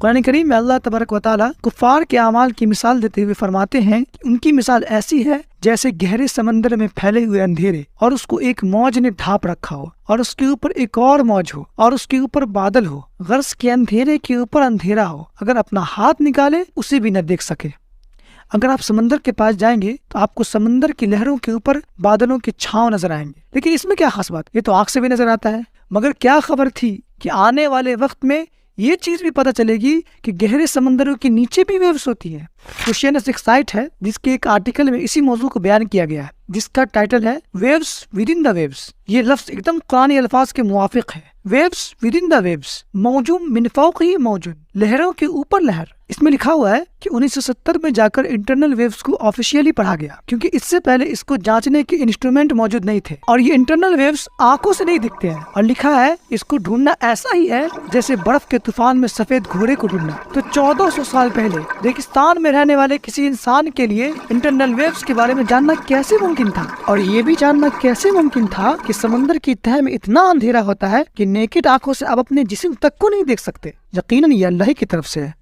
قرآن کریم میں اللہ تبارک و تعالیٰ کفار کے اعمال کی مثال دیتے ہوئے فرماتے ہیں کہ ان کی مثال ایسی ہے جیسے گہرے سمندر میں پھیلے ہوئے اندھیرے، اور اس کو ایک موج نے ڈھانپ رکھا ہو، اور اس کے اوپر ایک اور موج ہو، اور اس کے اوپر بادل ہو، غرض کے اندھیرے کے اوپر اندھیرا ہو، اگر اپنا ہاتھ نکالے اسے بھی نہ دیکھ سکے۔ اگر آپ سمندر کے پاس جائیں گے تو آپ کو سمندر کی لہروں کے اوپر بادلوں کے چھاؤں نظر آئیں گے، لیکن اس میں کیا خاص بات، یہ تو آنکھ سے بھی نظر آتا ہے۔ مگر کیا خبر تھی کہ آنے والے وقت میں یہ چیز بھی پتہ چلے گی کہ گہرے سمندروں کے نیچے بھی ویوز ہوتی ہے۔ اوشینس ایک سائٹ ہے جس کے ایک آرٹیکل میں اسی موضوع کو بیان کیا گیا ہے، جس کا ٹائٹل ہے waves within the waves. یہ لفظ ایک دم قرآنی الفاظ کے موافق ہے، waves within the waves, موجون من فوقہ موجون، لہروں کے اوپر لہر۔ اس میں لکھا ہوا ہے کہ 1970 میں جا کر انٹرنل ویوز کو آفیشیلی پڑھا گیا، کیونکہ اس سے پہلے اس کو جانچنے کے انسٹرومنٹ موجود نہیں تھے، اور یہ انٹرنل ویوز آنکھوں سے نہیں دکھتے ہیں، اور لکھا ہے اس کو ڈھونڈنا ایسا ہی ہے جیسے برف کے طوفان میں سفید گھوڑے کو ڈھونڈنا۔ تو 1400 سال پہلے ریگستان میں رہنے والے کسی انسان کے لیے انٹرنل ویوز کے بارے میں جاننا کیسے ممکن تھا، اور یہ بھی جاننا کیسے ممکن تھا کہ سمندر کی تہہ میں اتنا اندھیرا ہوتا ہے کہ نیکڈ آنکھوں سے آپ اپنے جسم تک کو نہیں دیکھ سکتے۔ یقیناً یہ اللہ کی طرف سے ہے۔